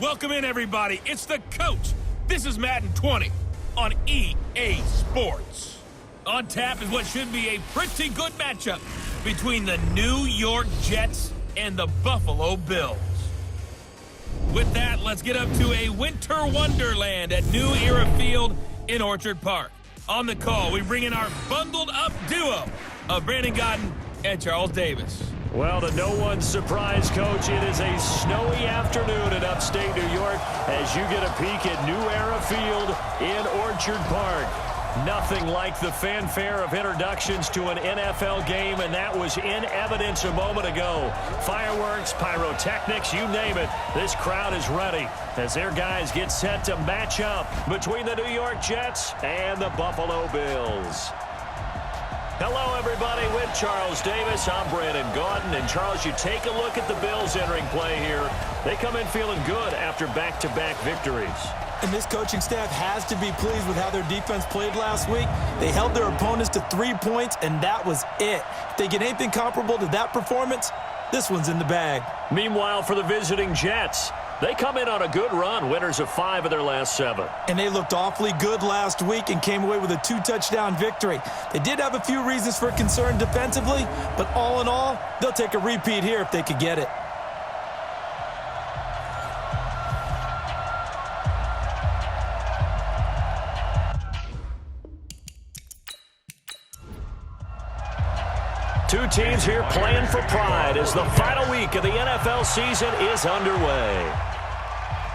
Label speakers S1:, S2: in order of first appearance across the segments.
S1: Welcome in, everybody. It's the coach. This is Madden 20 on EA Sports. On tap is what should be a pretty good matchup between the New York Jets and the Buffalo Bills. With that, let's get up to a winter wonderland at New Era Field in Orchard Park. On the call, we bring in our bundled-up duo of Brandon Godden and Charles Davis.
S2: Well, to no one's surprise, Coach, it is a snowy afternoon in upstate New York as you get a peek at New Era Field in Orchard Park. Nothing like the fanfare of introductions to an NFL game, and that was in evidence a moment ago. Fireworks, pyrotechnics, you name it. This crowd is ready as their guys get set to match up between the New York Jets and the Buffalo Bills. Hello, everybody. With Charles Davis, I'm Brandon Godden. And, Charles, you take a look at the Bills entering play here. They come in feeling good after back-to-back victories.
S3: And this coaching staff has to be pleased with how their defense played last week. They held their opponents to 3 points, and that was it. If they get anything comparable to that performance, this one's in the bag.
S2: Meanwhile, for the visiting Jets, they come in on a good run, winners of 5 of their last 7.
S3: And they looked awfully good last week and came away with a 2-touchdown victory. They did have a few reasons for concern defensively, but all in all, they'll take a repeat here if they could get it.
S2: Two teams here playing for pride as the final week of the NFL season is underway.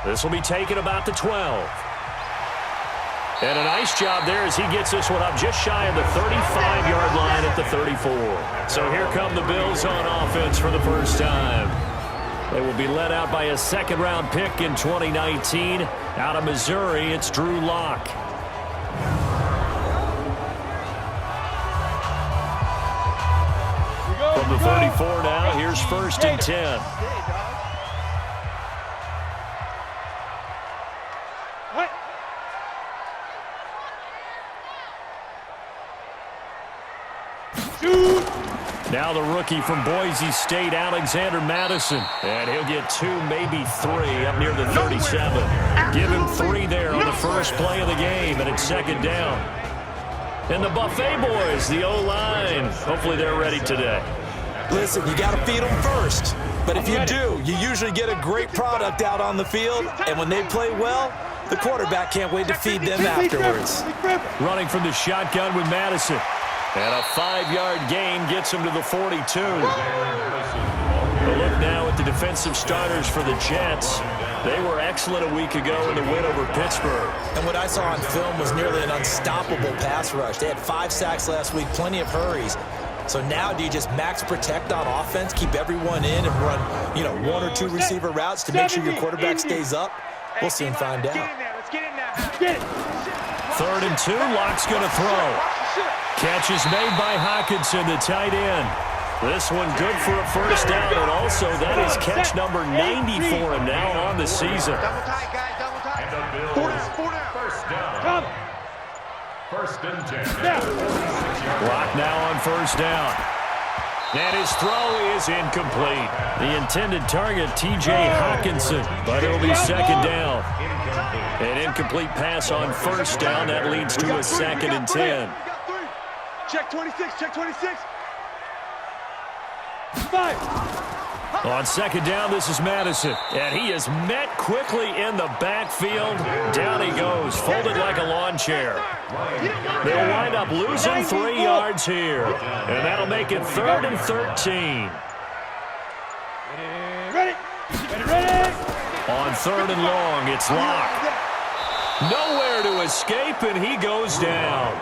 S2: This will be taken about the 12. And a nice job there as he gets this one up just shy of the 35-yard line at the 34. So here come the Bills on offense for the first time. They will be led out by a second-round pick in 2019. Out of Missouri, it's Drew Lock. From the 34 now, here's 1st and 10. Now the rookie from Boise State, Alexander Madison. And he'll get 2, maybe 3 up near the 37. Give him 3 there on the first play of the game, and it's 2nd down. And the Buffet boys, the O-line, hopefully they're ready today.
S3: Listen, you got to feed them first. But if you do, you usually get a great product out on the field. And when they play well, the quarterback can't wait to feed them afterwards.
S2: Running from the shotgun with Madison. And a 5-yard gain gets him to the 42. A look now at the defensive starters for the Jets. They were excellent a week ago in the win over Pittsburgh.
S3: And what I saw on film was nearly an unstoppable pass rush. They had 5 sacks last week, plenty of hurries. So now do you just max protect on offense, keep everyone in, and run, 1 or 2 receiver routes to make sure your quarterback stays up? We'll soon find out.
S2: 3rd and 2, Lock's going to throw. Catch is made by Hockenson, the tight end. This one good for a first down, and also that is catch number 90 for him now on the season.
S4: First and 10.
S2: Lock now on 1st down. And his throw is incomplete. The intended target, T.J. Hockenson, but it'll be 2nd down. An incomplete pass on 1st down. That leads to a 2nd and 10.
S5: Check 26, check 26. 5.
S2: On 2nd down, this is Madison. And he is met quickly in the backfield. Down he goes, folded like a lawn chair. They'll wind up losing 3 yards here. And that'll make it 3rd and 13.
S5: Ready. Ready.
S2: On 3rd and long, it's Lock. Nowhere to escape, and he goes down.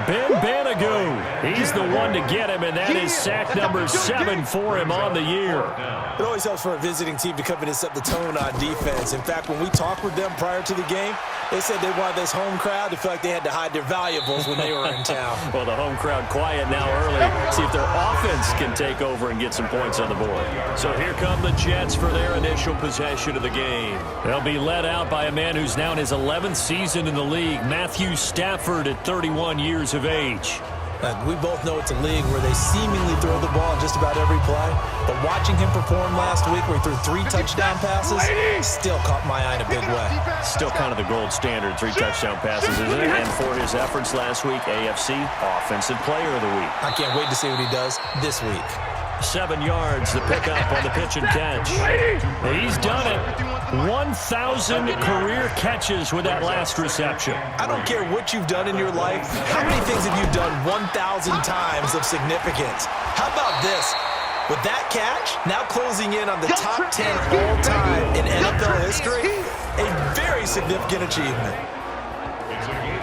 S2: Ben Banagoo, he's the one to get him, and that is sack number 7 for him on the year.
S3: It always helps for a visiting team to come in and set the tone on defense. In fact, when we talked with them prior to the game, they said they wanted this home crowd to feel like they had to hide their valuables when they were in town.
S2: Well, the home crowd quiet now early. See if their offense can take over and get some points on the board. So here come the Jets for their initial possession of the game. They'll be led out by a man who's now in his 11th season in the league, Matthew Stafford, at 31 years of age.
S3: We both know it's a league where they seemingly throw the ball in just about every play. But watching him perform last week where he threw 3 touchdown passes still caught my eye in a big way.
S2: Still kind of the gold standard, 3 touchdown passes, isn't it? And for his efforts last week, AFC Offensive Player of the Week.
S3: I can't wait to see what he does this week.
S2: 7 yards, the pickup on the pitch and catch. He's done it. 1,000 career catches with that last reception.
S3: I don't care what you've done in your life. How many things have you done 1,000 times of significance? How about this? With that catch, now closing in on the top 10 all-time in NFL history, a very significant achievement.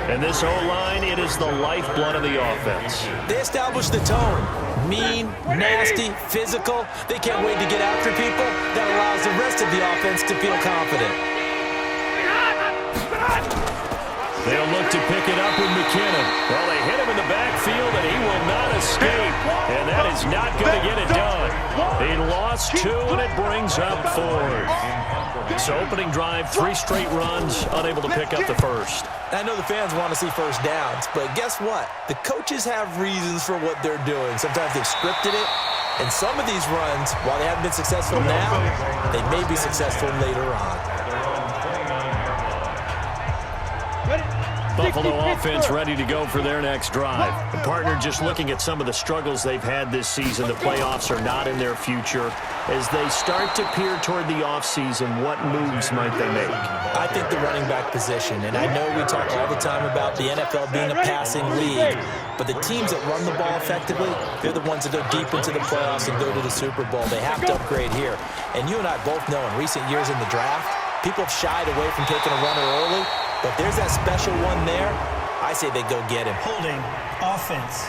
S2: And this O-line, it is the lifeblood of the offense.
S3: They established the tone. Mean, nasty, physical. They can't wait to get after people. That allows the rest of the offense to feel confident.
S2: They'll look to pick it up with McKinnon. Well, they hit him in the backfield, and he will not escape. And that is not going to get it done. He lost 2, and it brings up 4. So opening drive, 3 straight runs, unable to pick up the first.
S3: I know the fans want to see first downs, but guess what? The coaches have reasons for what they're doing. Sometimes they've scripted it, and some of these runs, while they haven't been successful now, they may be successful later on.
S2: Buffalo offense ready to go for their next drive. The partner just looking at some of the struggles they've had this season. The playoffs are not in their future. As they start to peer toward the offseason, what moves might they make?
S3: I think the running back position, and I know we talk all the time about the NFL being a passing league, but the teams that run the ball effectively, they're the ones that go deep into the playoffs and go to the Super Bowl. They have to upgrade here. And you and I both know in recent years in the draft, people have shied away from taking a runner early. But there's that special one there. I say they go get him.
S6: Holding offense.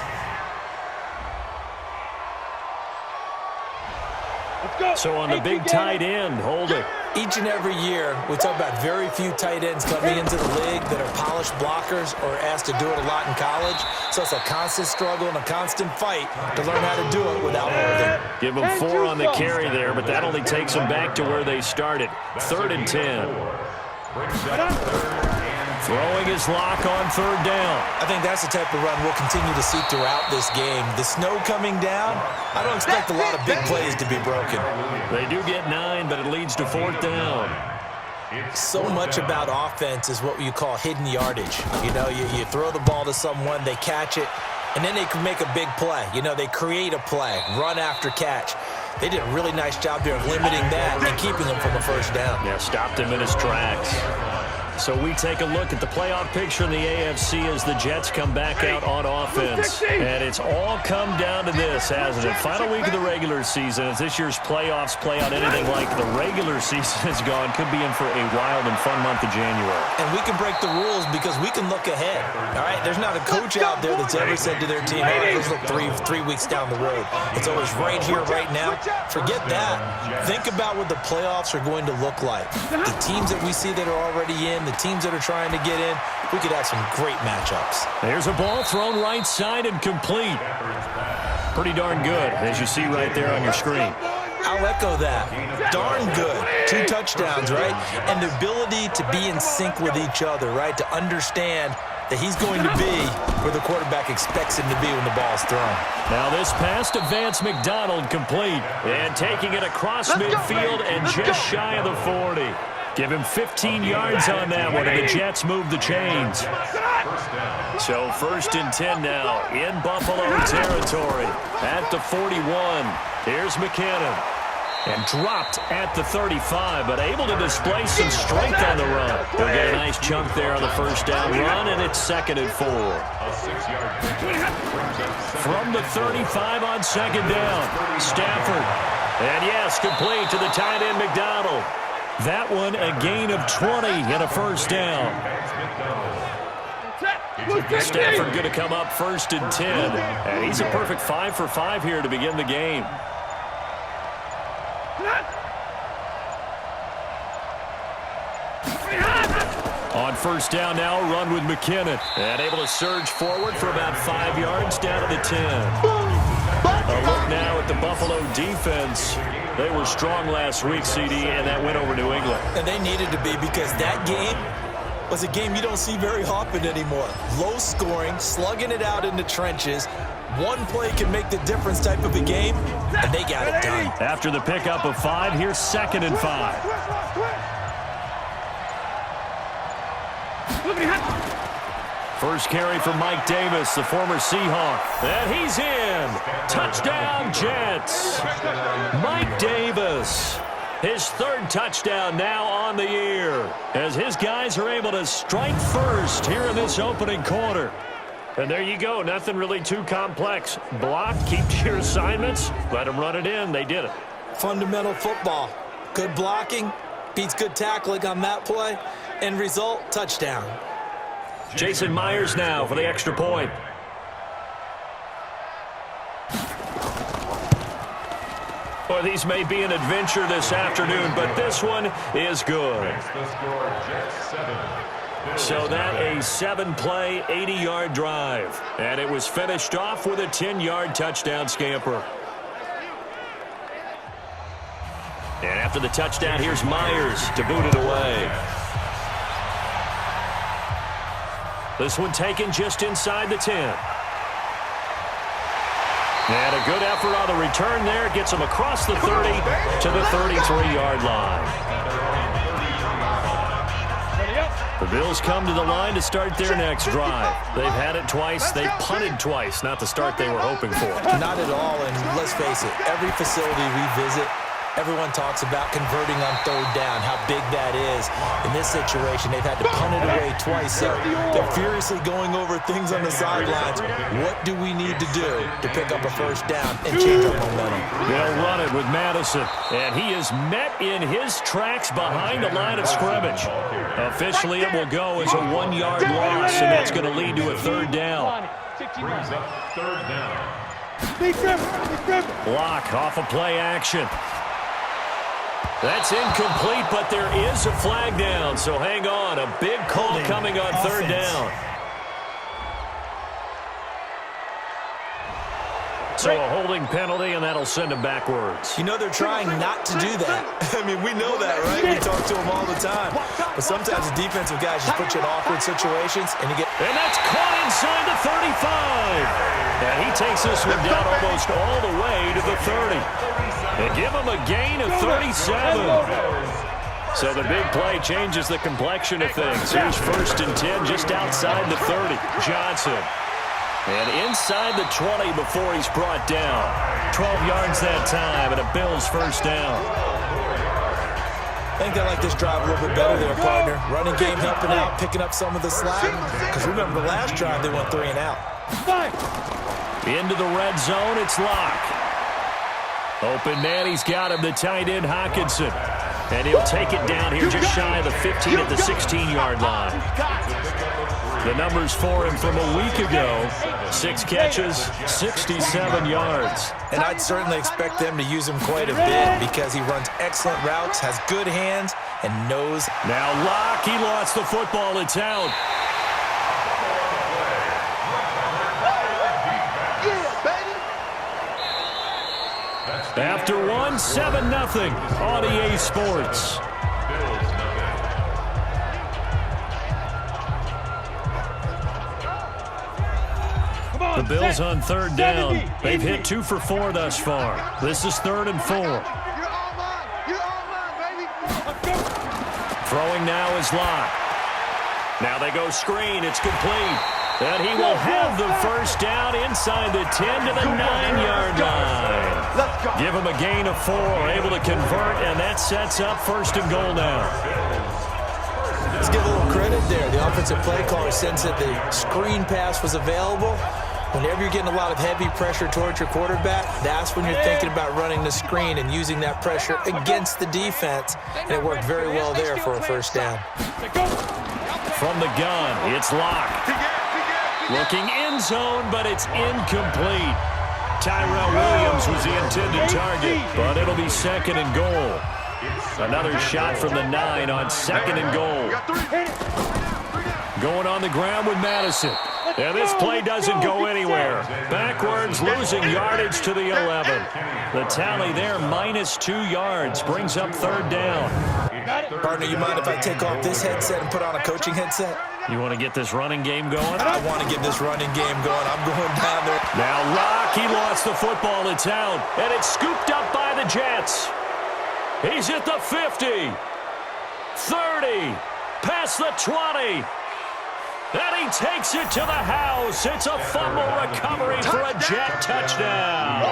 S2: So on the big tight end, holding.
S3: Each and every year, we talk about very few tight ends coming into the league that are polished blockers or asked to do it a lot in college. So it's a constant struggle and a constant fight to learn how to do it without holding.
S2: Give them 4 on the carry there, but that only takes them back to where they started. 3rd and 10. Throwing his lock on 3rd down.
S3: I think that's the type of run we'll continue to see throughout this game. The snow coming down, I don't expect a lot of big plays to be broken.
S2: They do get 9, but it leads to 4th down.
S3: So much about offense is what you call hidden yardage. You know, you throw the ball to someone, they catch it, and then they can make a big play. You know, they create a play, run after catch. They did a really nice job there of limiting that and keeping him from a 1st down.
S2: Yeah, stopped him in his tracks. So we take a look at the playoff picture in the AFC as the Jets come back out on offense. And it's all come down to this, hasn't it? Final week of the regular season. As this year's playoffs play out anything like the regular season has gone, could be in for a wild and fun month of January.
S3: And we can break the rules because we can look ahead. All right, there's not a coach out there that's ever said to their team, all right, let's look three weeks down the road. It's always right here, right now. Forget that. Think about what the playoffs are going to look like. The teams that we see that are already in, the teams that are trying to get in, we could have some great matchups.
S2: There's a ball thrown right side and complete. Pretty darn good, as you see right there on your screen.
S3: I'll echo that. Darn good. 2 touchdowns, right? And the ability to be in sync with each other, right? To understand that he's going to be where the quarterback expects him to be when the ball's thrown.
S2: Now this pass to Vance McDonald complete. And taking it across midfield and just shy of the 40. Give him 15 yards on that one, and the Jets move the chains. So 1st and 10 now in Buffalo territory at the 41. Here's McKinnon. And dropped at the 35, but able to display some strength on the run. They'll get a nice chunk there on the 1st down run, and it's 2nd and 4. From the 35 on 2nd down, Stafford. And yes, complete to the tight end McDonald. That one a gain of 20 and a 1st down. Stafford going to come up 1st and 10. And he's a perfect 5 for 5 here to begin the game. On 1st down now, run with McKinnon. And able to surge forward for about 5 yards down to the 10. A look now at the Buffalo defense. They were strong last week, CD, and that went over New England.
S3: And they needed to be because that game was a game you don't see very often anymore. Low scoring, slugging it out in the trenches. One play can make the difference type of a game, and they got it done.
S2: After the pickup of 5, here's 2nd and 5. First carry for Mike Davis, the former Seahawk. And he's in. Touchdown, Jets. Mike Davis. His 3rd touchdown now on the year, as his guys are able to strike first here in this opening quarter. And there you go. Nothing really too complex. Block, keep to your assignments, let them run it in. They did it.
S3: Fundamental football. Good blocking, beats good tackling on that play. End result, touchdown.
S2: Jason Myers now for the extra point. Well, these may be an adventure this afternoon, but this one is good. So that a 7-play, 80-yard drive. And it was finished off with a 10-yard touchdown scamper. And after the touchdown, here's Myers to boot it away. This one taken just inside the 10. And a good effort on the return there. Gets him across the 30 to the 33-yard line. The Bills come to the line to start their next drive. They've had it twice. They've punted twice. Not the start they were hoping for.
S3: Not at all, and let's face it, every facility we visit, everyone talks about converting on 3rd down, how big that is. In this situation, they've had to punt it away twice, so they're furiously going over things on the sidelines. What do we need to do to pick up a 1st down and change our momentum?
S2: They'll run it with Madison, and he is met in his tracks behind the line of scrimmage. Officially, it will go as a 1-yard loss, and that's going to lead to a 3rd down.
S4: Brings up 3rd down.
S2: Block off of play action. That's incomplete, but there is a flag down, so hang on. A big call coming on 3rd down. So a holding penalty, and that'll send him backwards.
S3: You know they're trying not to do that. I mean, we know that, right? We talk to them all the time. But sometimes the defensive guys just put you in awkward situations, and you get...
S2: And that's caught inside the 35. And he takes this one down almost all the way to the 30. And give him a gain of 37. So the big play changes the complexion of things. Here's 1st and 10 just outside the 30. Johnson. And inside the 20 before he's brought down. 12 yards that time, and a Bills 1st down.
S3: I think they like this drive a little bit better there, partner. Running game helping out, picking up some of the slack. Because remember the last drive, they went 3 and out.
S2: Into the red zone, it's Locke. Open man, he's got him, the tight end, Hockenson. And he'll take it down here just shy of the 15 at the 16-yard line. The numbers for him from a week ago, 6 catches, 67 yards.
S3: And I'd certainly expect them to use him quite a bit because he runs excellent routes, has good hands, and knows.
S2: Now Locke, he lost the football, it's out. After one, 7-0 on EA Sports. The Bills on 3rd down. They've hit 2 for 4 thus far. This is 3rd and 4. Throwing now is Locke. Now they go screen. It's complete. And he will have the 1st down inside the 10 to the 9-yard line. Give him a gain of 4, able to convert, and that sets up 1st and goal now.
S3: Let's give a little credit there. The offensive play caller sensed that the screen pass was available. Whenever you're getting a lot of heavy pressure towards your quarterback, that's when you're thinking about running the screen and using that pressure against the defense. And it worked very well there for a 1st down.
S2: From the gun, it's Locke. Looking end zone, but it's incomplete. Tyrell Williams was the intended target, but it'll be 2nd and goal. Another shot from the 9 on 2nd and goal. Going on the ground with Madison. And this play doesn't go anywhere. Backwards, losing yardage to the 11. The tally there, -2 yards, brings up 3rd down.
S3: Partner, you mind if I take off this headset and put on a coaching headset?
S2: You want to get this running game going?
S3: I want to get this running game going. I'm going down there.
S2: Now Rock, he lost the football. It's out, and it's scooped up by the Jets. He's at the 50, 30, past the 20. And he takes it to the house. It's a fumble recovery for a Jet touchdown.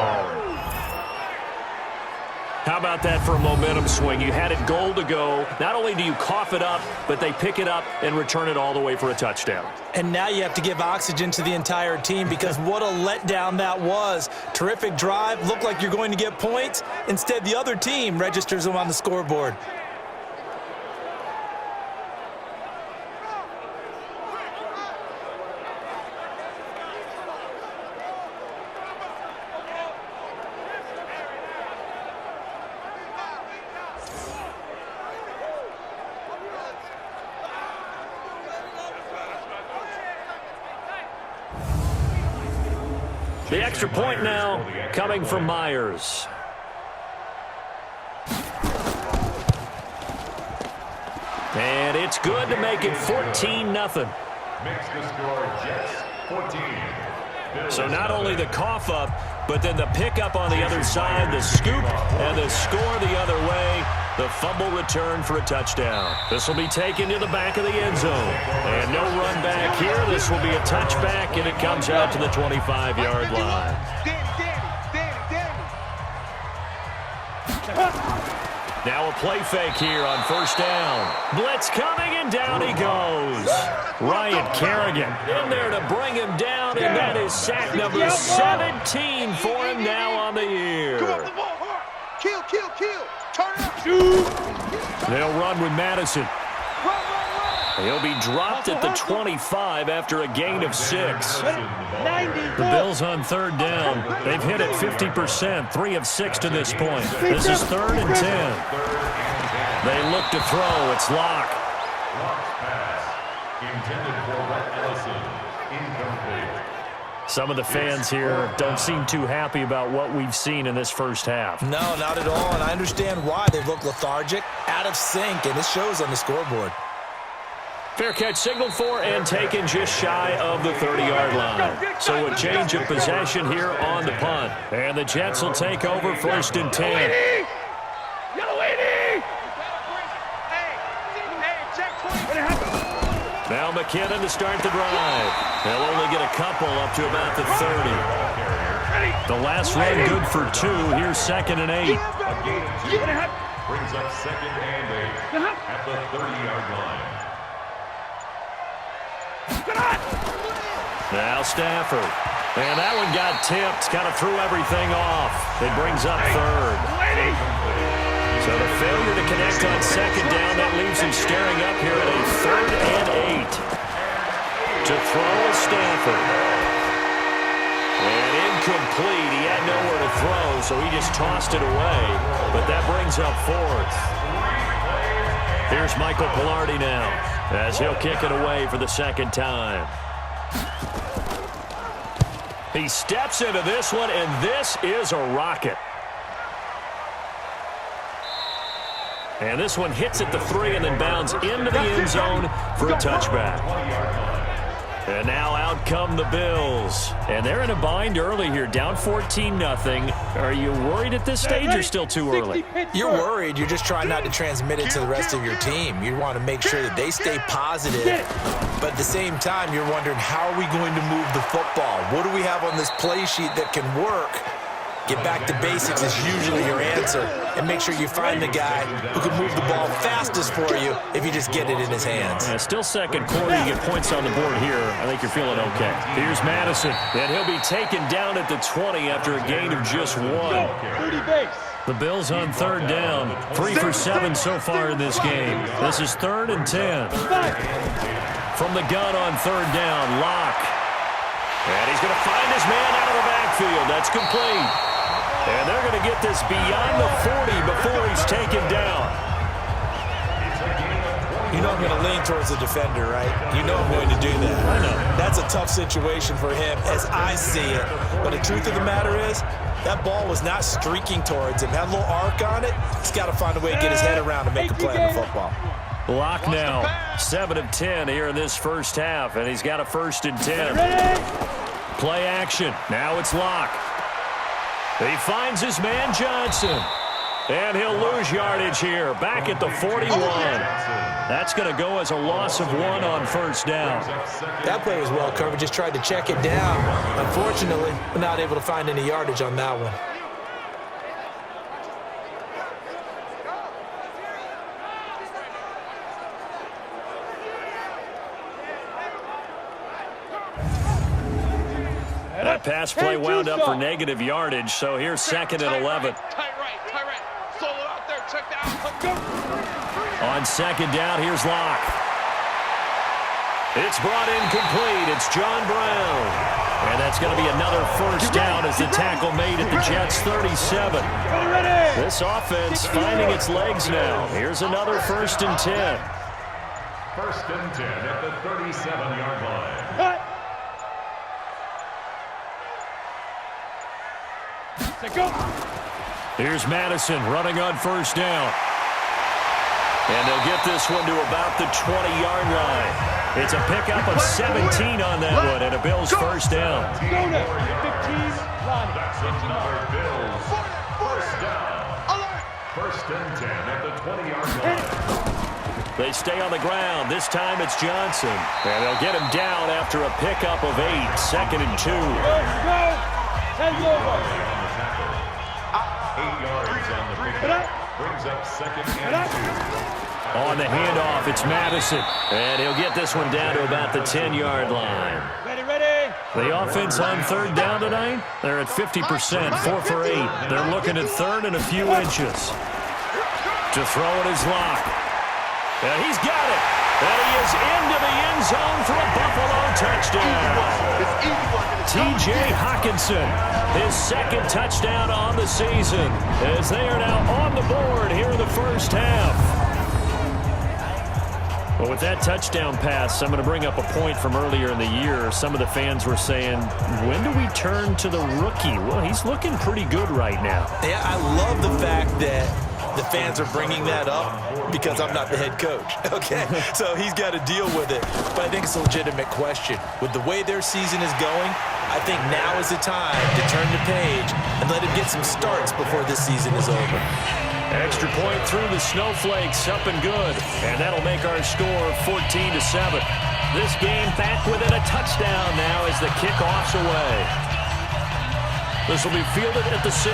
S2: How about that for a momentum swing? You had it goal to go. Not only do you cough it up, but they pick it up and return it all the way for a touchdown.
S3: And now you have to give oxygen to the entire team because what a letdown that was. Terrific drive. Looked like you're going to get points. Instead, the other team registers them on the scoreboard.
S2: The extra point now coming from Myers. And it's good to make it 14-0.
S4: Makes the score Jets 14.
S2: So not only the cough up, but then the pickup on the other side, the scoop, and the score the other way. The fumble return for a touchdown. This will be taken to the back of the end zone. And no run back here. This will be a touchback, and it comes out to the 25-yard line. Now a play fake here on 1st down. Blitz coming, and down he goes. Ryan Kerrigan in there to bring him down, and that is sack number 17 for him now on the year.
S5: Kill. Turn it up.
S2: They'll run with Madison. He'll be dropped at the 25 after a gain of 6. The Bills on 3rd down. They've hit it 50%, 3 of 6 to this point. This is 3rd and 10. They look to throw. It's Locke.
S4: Intended for Rhett Ellison. Incomplete.
S2: Some of the fans here don't seem too happy about what we've seen in this first half.
S3: No, not at all, and I understand why. They've looked lethargic, out of sync, and it shows on the scoreboard.
S2: Fair catch signaled for and taken just shy of the 30-yard line. So a change of possession here on the punt. And the Jets will take over 1st and 10. Now McKinnon to start the drive. They'll only get a couple up to about the 30. The last run good for 2. Here's 2nd and 8.
S4: Brings up 2nd and 8 at the 30-yard line.
S2: Now Stafford. And that one got tipped. Kind of threw everything off. It brings up 3rd. So the failure to connect on 2nd down, that leaves him staring up here at a 3rd and 8. To throw is Stafford. And incomplete. He had nowhere to throw, so he just tossed it away. But that brings up 4th. Here's Michael Pilardi now, as he'll kick it away for the 2nd time. He steps into this one, and this is a rocket. And this one hits at the 3 and then bounds into the end zone for a touchback. And now out come the Bills. And they're in a bind early here, down 14-0. Are you worried at this stage or still too early?
S3: You're worried. You're just trying not to transmit it to the rest of your team. You want to make sure that they stay positive. But at the same time, you're wondering, how are we going to move the football? What do we have on this play sheet that can work? Get back to basics is usually your answer. And make sure you find the guy who can move the ball fastest for you if you just get it in his hands.
S2: Still 2nd quarter. You get points on the board here. I think you're feeling okay. Here's Madison. And he'll be taken down at the 20 after a gain of just 1. The Bills on 3rd down. 3 for 7 so far in this game. This is 3rd and 10. From the gun on 3rd down, Locke. And he's going to find his man out of the backfield. That's complete. And they're going to get this beyond the 40 before he's taken down.
S3: You know, going to lean towards the defender, right? You know I'm going to do that.
S2: I know.
S3: That's a tough situation for him as I see it. But the truth of the matter is, that ball was not streaking towards him. Had a little arc on it. He's got to find a way to get his head around to make a play in the football.
S2: Lock now. 7 of 10 here in this first half, and he's got a 1st and 10. Play action. Now it's Lock. He finds his man Johnson. And he'll lose yardage here. Back at the 41. That's going to go as a loss of 1 on 1st down.
S3: That play was well covered. Just tried to check it down. Unfortunately, we're not able to find any yardage on that one.
S2: That pass play wound up for negative yardage, so here's 2nd and 11.
S5: Tight right. Solo out there. Check down.
S2: On 2nd down, here's Locke. It's brought in complete. It's John Brown. And that's going to be another 1st down as the tackle made at the Jets' 37. This offense finding its legs now. Here's another 1st and 10.
S4: 1st and 10 at the 37-yard line.
S2: Here's Madison running on 1st down. And they'll get this one to about the 20-yard line. It's a pickup of 17 on that one, and a Bills 1st down.
S4: That's another Bills 1st down. 1st and 10 at the 20-yard line.
S2: They stay on the ground. This time it's Johnson. And they'll get him down after a pickup of 8. 2nd and 2.
S4: 8 yards on the pickup. Brings up 2nd and 2.
S2: On the handoff, it's Madison. And he'll get this one down to about the 10-yard line. The offense on 3rd down tonight, they're at 50%, 4 for 8. They're looking at 3rd and a few inches. To throw it is Locke. And he's got it. And he is into the end zone for a Buffalo touchdown. T.J. Hockenson, his 2nd touchdown on the season, as they are now on the board here in the 1st half. Well, with that touchdown pass, I'm going to bring up a point from earlier in the year. Some of the fans were saying, when do we turn to the rookie? Well, he's looking pretty good right now.
S3: Yeah, I love the fact that the fans are bringing that up because I'm not the head coach, okay? So he's got to deal with it. But I think it's a legitimate question. With the way their season is going, I think now is the time to turn the page and let him get some starts before this season is over.
S2: Extra point through the snowflakes, up and good. And that'll make our score 14-7. This game back within a touchdown now as the kickoff's away. This will be fielded at the 6.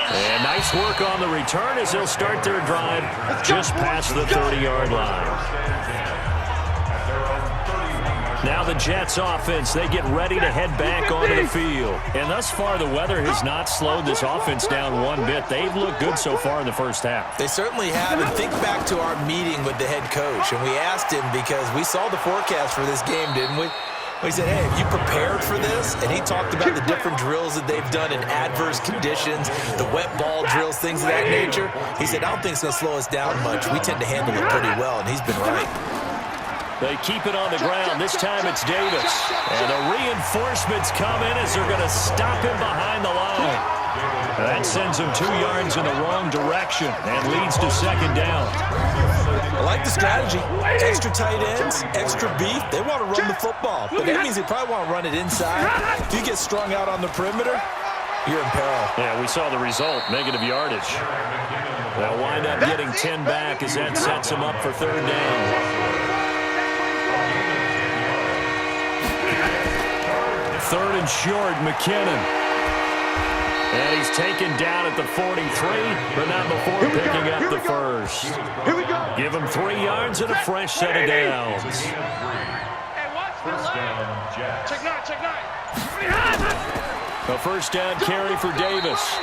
S2: And nice work on the return as they'll start their drive just past the 30-yard line. Now the Jets offense, they get ready to head back onto the field. And thus far, the weather has not slowed this offense down one bit. They've looked good so far in the 1st half.
S3: They certainly have. And think back to our meeting with the head coach. And we asked him because we saw the forecast for this game, didn't we? We said, hey, have you prepared for this? And he talked about the different drills that they've done in adverse conditions, the wet ball drills, things of that nature. He said, I don't think it's going to slow us down much. We tend to handle it pretty well, and he's been right.
S2: They keep it on the ground. This time it's Davis. And the reinforcements come in as they're going to stop him behind the line. That sends him 2 yards in the wrong direction and leads to 2nd down.
S3: I like the strategy. Extra tight ends, extra beef. They want to run the football, but that means they probably want to run it inside. If you get strung out on the perimeter, you're in peril.
S2: Yeah, we saw the result, negative yardage. They'll wind up getting 10 back as that sets them up for 3rd down. Third and short, McKinnon. And he's taken down at the 43, but not before picking up the 1st.
S5: Here we go.
S2: Give him 3 yards and a fresh set of downs.
S5: Hey, watch the line. Check 9, check 9.
S2: A 1st down carry for Davis.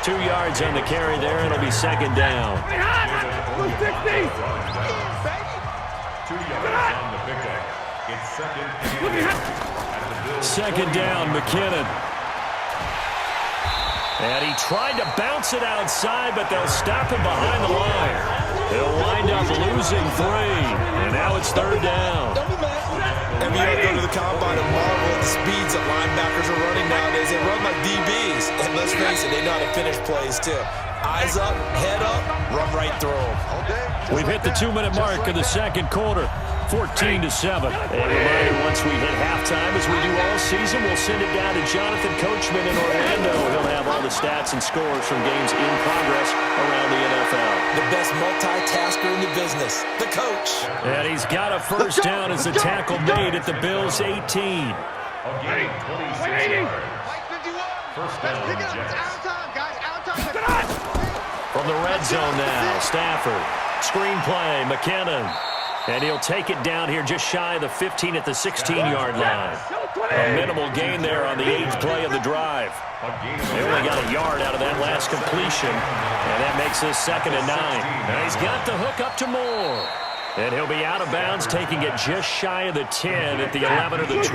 S2: 2 yards on the carry there, and it'll be 2nd down.
S4: 2 yards on the pickup. It's 2nd and
S2: 2nd down, McKinnon. And he tried to bounce it outside, but they'll stop him behind the line. He'll wind up losing 3. And now it's 3rd down.
S3: Every year I go to the combine and marvel at the speeds that linebackers are running nowadays. They run like DBs. And let's face it, they know how to finish plays too. Eyes up, head up, run right through them.
S2: We've hit the 2-minute mark of the second quarter. 14-7. A reminder, once we hit halftime, as we do all season, we'll send it down to Jonathan Coachman in Orlando. He'll have all the stats and scores from games in progress around the NFL.
S3: The best multitasker in the business, the coach.
S2: And he's got a first down as the tackle made at the Bills' 18.
S4: Again, 26 yards. First down, Jets.
S2: From the red zone now, Stafford. Screenplay, McKinnon. And he'll take it down here just shy of the 15 at the 16-yard line. A minimal gain there on the 8th play of the drive. They only got a yard out of that last completion, and that makes this 2nd and 9. Now he's got the hook up to Moore. And he'll be out of bounds, taking it just shy of the 10 at the 11 or the 12.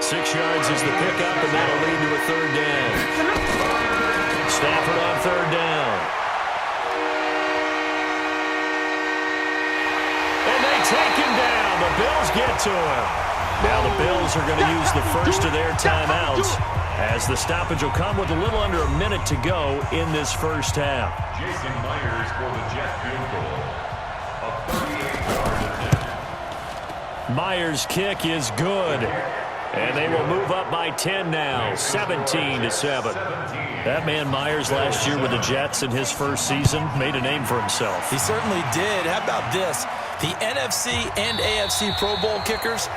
S2: 6 yards is the pickup, and that'll lead to a 3rd down. Stafford on 3rd down. And they take him down. The Bills get to him. Now the Bills are going to use the first of their timeouts, as the stoppage will come with a little under a minute to go in this first half.
S4: Jason Myers for the Jet field goal. A 38-yard attempt.
S2: Myers' kick is good. And they will move up by 10 now, 17-7. That man Myers last year with the Jets in his first season made a name for himself.
S3: He certainly did. How about this? The NFC and AFC Pro Bowl kickers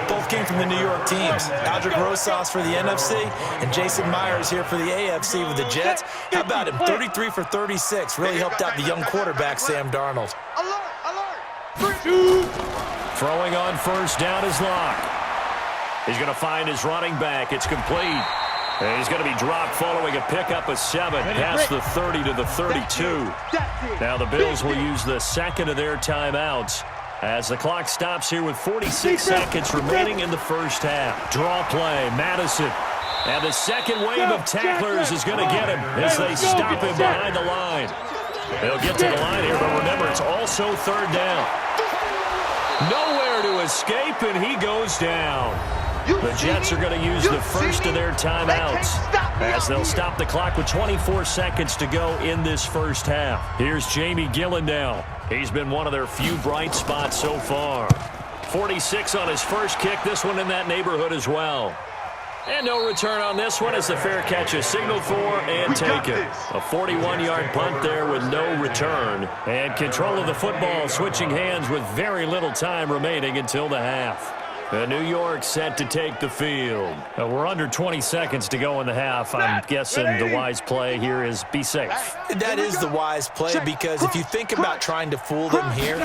S3: both came from the New York teams. Aldrick Rosas for the NFC and Jason Myers here for the AFC with the Jets. How about him? 33 for 36. Really helped out the young quarterback, Sam Darnold.
S2: Throwing on first down is Locke. He's going to find his running back. It's complete. And he's going to be dropped following a pickup of 7 past the 30 to the 32. Now the Bills will use the second of their timeouts as the clock stops here with 46 seconds remaining in the first half. Draw play, Madison. And the second wave of tacklers is going to get him as they stop him behind the line. They'll get to the line here, but remember, it's also 3rd down. Nowhere to escape, and he goes down. The Jets are going to use the first of their timeouts as they'll stop the clock with 24 seconds to go in this first half. Here's Jamie Gillandale. He's been one of their few bright spots so far. 46 on his first kick, this one in that neighborhood as well. And no return on this one as the fair catch is signaled for and taken. A 41-yard punt there with no return. And control of the football switching hands with very little time remaining until the half. New York set to take the field. We're under 20 seconds to go in the half. I'm guessing the wise play here is be safe.
S3: That is the wise play, because if you think about trying to fool them here,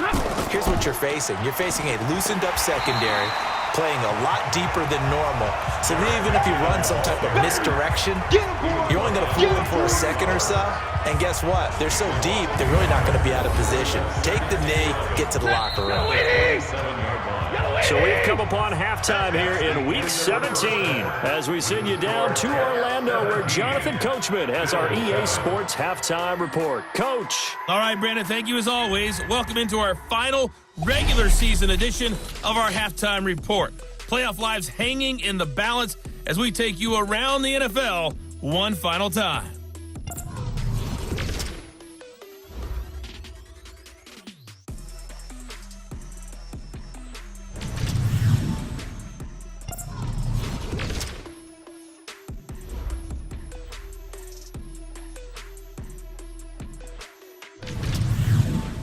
S3: here's what you're facing. You're facing a loosened up secondary, playing a lot deeper than normal. So even if you run some type of misdirection, you're only going to fool them for a second or so. And guess what? They're so deep, they're really not going to be out of position. Take the knee, get to the locker room.
S2: So we've come upon halftime here in Week 17 as we send you down to Orlando, where Jonathan Coachman has our EA Sports Halftime Report. Coach.
S1: All right, Brandon, thank you as always. Welcome into our final regular season edition of our Halftime Report. Playoff lives hanging in the balance as we take you around the NFL one final time.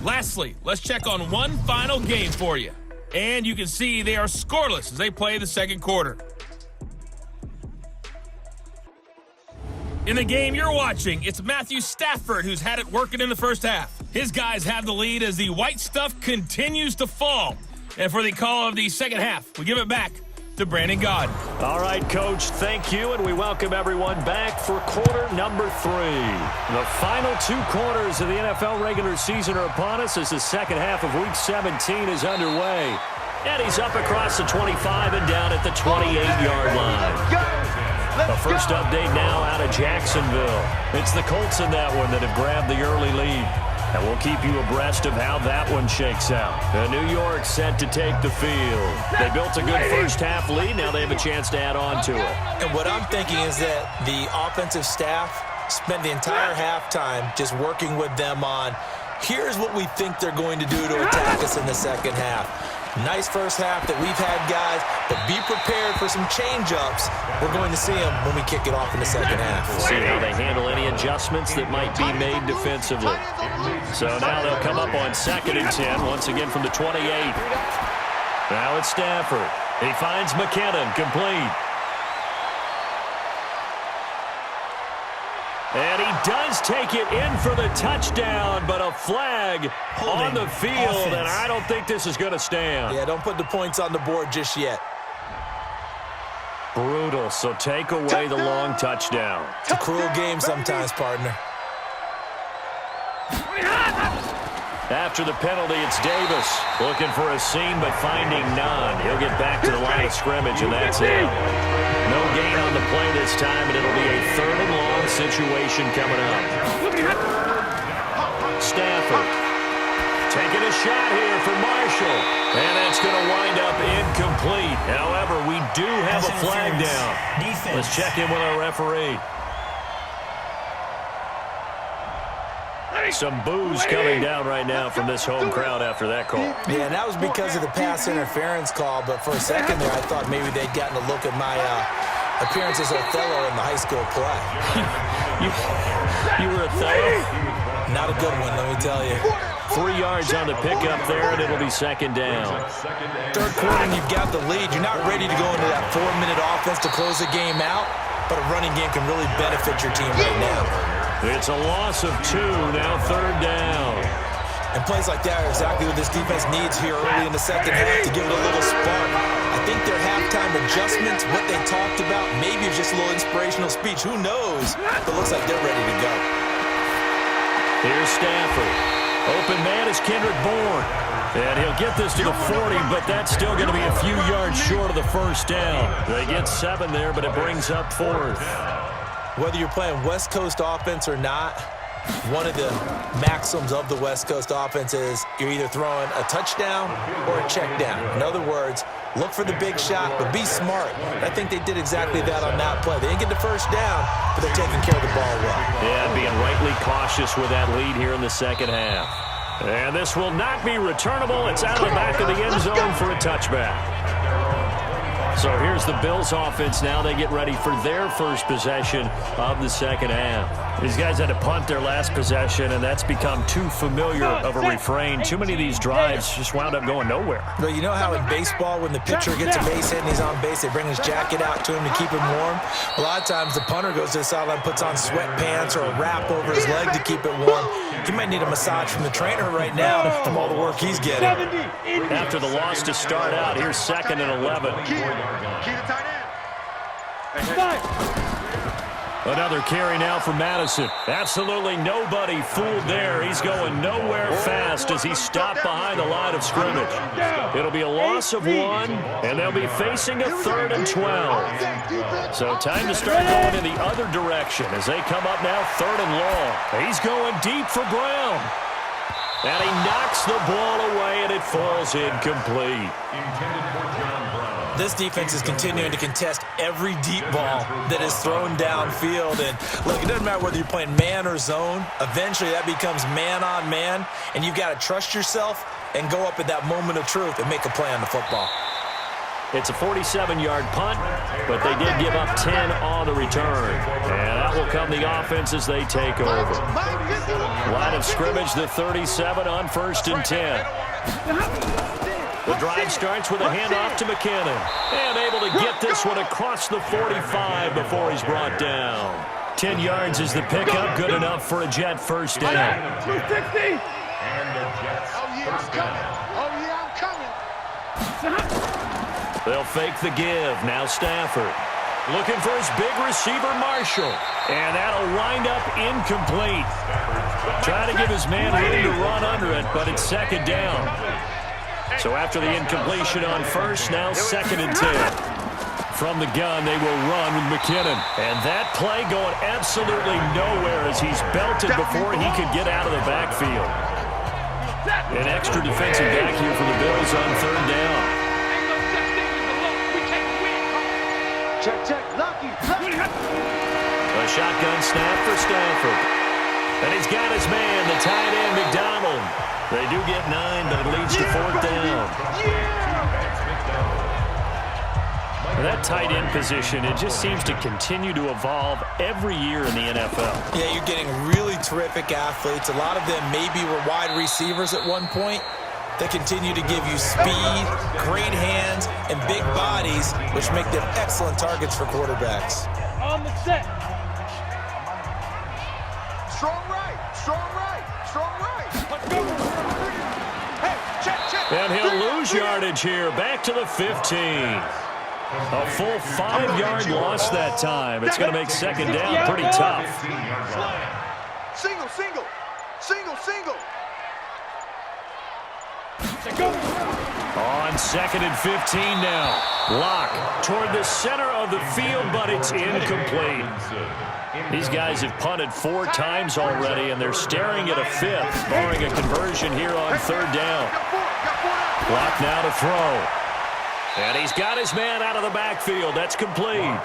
S1: Lastly, let's check on one final game for you. And you can see they are scoreless as they play the second quarter. In the game you're watching, it's Matthew Stafford who's had it working in the first half. His guys have the lead as the white stuff continues to fall. And for the call of the second half, we give it back to Brandon Gaudin.
S2: All right, Coach, thank you, and we welcome everyone back for quarter number 3. The final 2 quarters of the NFL regular season are upon us as the second half of Week 17 is underway. And he's up across the 25 and down at the 28-yard line. A first update now out of Jacksonville. It's the Colts in that one that have grabbed the early lead. And we'll keep you abreast of how that one shakes out. New York set to take the field. They built a good first-half lead. Now they have a chance to add on to it.
S3: And what I'm thinking is that the offensive staff spent the entire halftime just working with them on, here's what we think they're going to do to attack us in the second half. Nice first half that we've had, guys, but be prepared for some change-ups. We're going to see them when we kick it off in the second half.
S2: We'll see how they handle any adjustments that might be made defensively. So now they'll come up on 2nd and 10, once again from the 28. Now it's Stafford. He finds McKinnon, complete. And he does take it in for the touchdown, but a flag on the field, and I don't think this is going to stand.
S3: Yeah, don't put the points on the board just yet.
S2: Brutal, so take away the long touchdown.
S3: It's a cruel game sometimes, partner.
S2: After the penalty, it's Davis looking for a seam, but finding none. He'll get back to the line of scrimmage, and that's it. No gain on the play this time, and it'll be a 3rd and long situation coming up. Stafford taking a shot here for Marshall, and that's going to wind up incomplete. However, we do have a flag down. Let's check in with our referee. Some boos coming down right now from this home crowd after that call.
S3: Yeah, and that was because of the pass interference call, but for a second there, I thought maybe they'd gotten a look at my appearance as Othello in the high school play.
S2: you were Othello?
S3: Not a good one, let me tell you.
S2: 3 yards on the pickup there, and it'll be 2nd down.
S3: 3rd quarter, and you've got the lead. You're not ready to go into that 4-minute offense to close the game out, but a running game can really benefit your team right now.
S2: It's a loss of 2, now 3rd down.
S3: And plays like that are exactly what this defense needs here early in the second half to give it a little spark. I think their halftime adjustments, what they talked about, maybe it's just a little inspirational speech. Who knows? But it looks like they're ready to go.
S2: Here's Stafford. Open man is Kendrick Bourne. And he'll get this to the 40, but that's still going to be a few yards short of the first down. They get 7 there, but it brings up 4th.
S3: Whether you're playing West Coast offense or not, one of the maxims of the West Coast offense is you're either throwing a touchdown or a check down. In other words, look for the big shot, but be smart. I think they did exactly that on that play. They didn't get the first down, but they're taking care of the ball well.
S2: Yeah, being rightly cautious with that lead here in the second half. And this will not be returnable. It's out of the back of the end zone for a touchback. So here's the Bills offense now. They get ready for their first possession of the second half. These guys had to punt their last possession, and that's become too familiar of a refrain. Too many of these drives just wound up going nowhere.
S3: Well, you know how in baseball, when the pitcher gets a base hit and he's on base, they bring his jacket out to him to keep him warm? A lot of times the punter goes to the sideline, puts on sweatpants or a wrap over his leg to keep it warm. He might need a massage from the trainer right now from all the work he's getting.
S2: After the loss to start out, here's 2nd and 11.
S5: Key to tight end.
S2: Another carry now for Madison. Absolutely nobody fooled there. He's going nowhere fast as he stopped behind the line of scrimmage. It'll be a loss of 1, and they'll be facing a 3rd and 12. So time to start going in the other direction as they come up now 3rd and long. He's going deep for Brown. And he knocks the ball away, and it falls incomplete.
S4: Intended for John Brown.
S3: This defense is continuing to contest every deep ball that is thrown downfield. And look, it doesn't matter whether you're playing man or zone. Eventually, that becomes man on man. And you've got to trust yourself and go up at that moment of truth and make a play on the football.
S2: It's a 47-yard punt, but they did give up 10 on the return. And that will come the offense as they take over. Line of scrimmage, the 37 on 1st and 10. The drive starts with a handoff to McKinnon. And able to get this one across the 45 before he's brought down. 10 yards is the pickup, good enough for a Jet first down.
S5: 260.
S4: And the Jets first down.
S2: They'll fake the give. Now Stafford. Looking for his big receiver, Marshall. And that'll wind up incomplete. Trying to give his man room to run under it, but it's 2nd down. So after the incompletion on 1st, now 2nd and 10. from the gun, they will run with McKinnon. And that play going absolutely nowhere as he's belted before he could get out of the backfield. An extra defensive back here for the Bills on third down.
S5: Check. Lucky.
S2: A shotgun snap for Stafford. And he's got his man, the tight end, McDonald. They do get 9, but it leads to fourth down. That tight end position, it just seems to continue to evolve every year in the NFL.
S3: Yeah, you're getting really terrific athletes. A lot of them maybe were wide receivers at one point. They continue to give you speed, great hands, and big bodies, which make them excellent targets for quarterbacks.
S5: On the set. Strong right. Let's go. Hey, check.
S2: And he'll lose yardage here, back to the 15. A full 5-yard loss that time. It's going to make second down pretty tough.
S5: Single.
S2: On 2nd and 15 now. Lock toward the center of the field, but it's incomplete. These guys have punted 4 times already, and they're staring at a 5th, barring a conversion here on third down. Lock now to throw. And he's got his man out of the backfield. That's complete.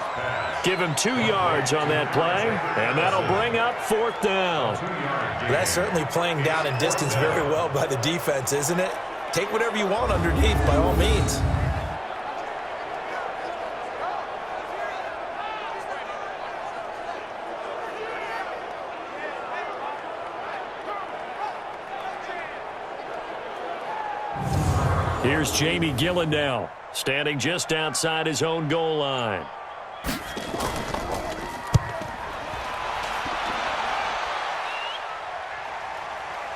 S2: Give him 2 yards on that play, and that'll bring up fourth down.
S3: That's certainly playing down in distance very well by the defense, isn't it? Take whatever you want underneath, by all means.
S2: Here's Jamie Gillen now, standing just outside his own goal line.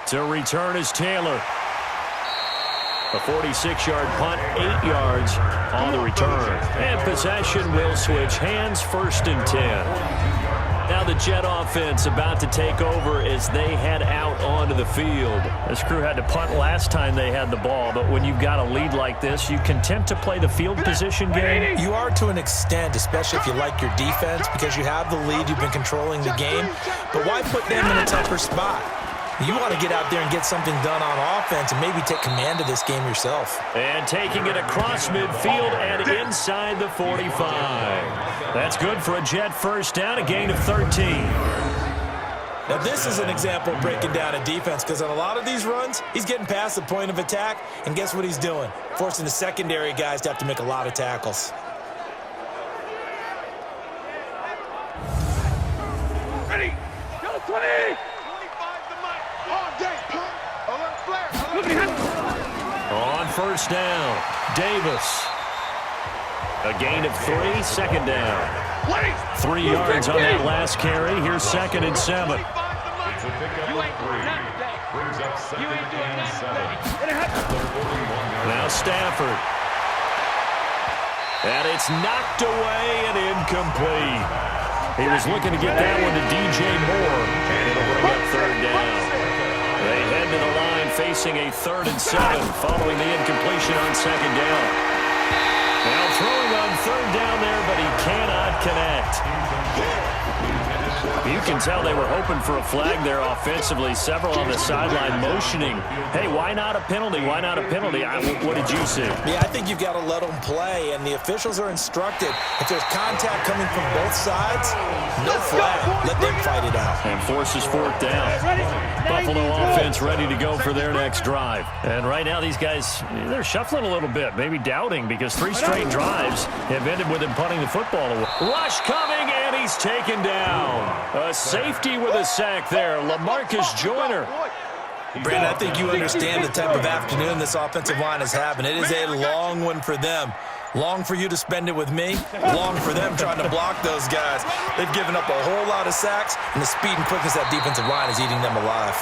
S2: To return is Taylor. A 46-yard punt, 8 yards on the return. And possession will switch hands, 1st and 10. Now the Jet offense about to take over as they head out onto the field. This crew had to punt last time they had the ball, but when you've got a lead like this, you content to play the field position game?
S3: You are to an extent, especially if you like your defense, because you have the lead, you've been controlling the game. But why put them in a tougher spot? You want to get out there and get something done on offense and maybe take command of this game yourself.
S2: And taking it across midfield and inside the 45. That's good for a Jet first down, a gain of 13.
S3: Now this is an example of breaking down a defense, because on a lot of these runs, he's getting past the point of attack, and guess what he's doing? Forcing the secondary guys to have to make a lot of tackles.
S5: Ready. Go 20.
S2: On first down, Davis. A gain of 3, second down. 3 yards on that last carry. Here's 2nd and 7. Now Stafford. And it's knocked away and incomplete. He was looking to get that one to DJ Moore, and it'll bring up third down. They head to the line facing a 3rd and 7 following the incompletion on second down. Now throwing on third down there, but he cannot connect. You can tell they were hoping for a flag there offensively. Several on the sideline motioning, hey, why not a penalty? Why not a penalty? What did you see?
S3: Yeah, I think you've got to let them play, and the officials are instructed. If there's contact coming from both sides, no flag. Let them fight it out.
S2: And forces fourth down. Buffalo offense ready to go for their next drive. And right now these guys, they're shuffling a little bit, maybe doubting, because 3 straight drives have ended with him punting the football away. Rush coming, and he's taken down. A safety with a sack there, LaMarcus Joyner.
S3: Brandon, I think you understand the type of afternoon this offensive line is having. It is a long one for them. Long for you to spend it with me. Long for them trying to block those guys. They've given up a whole lot of sacks, and the speed and quickness of that defensive line is eating them alive.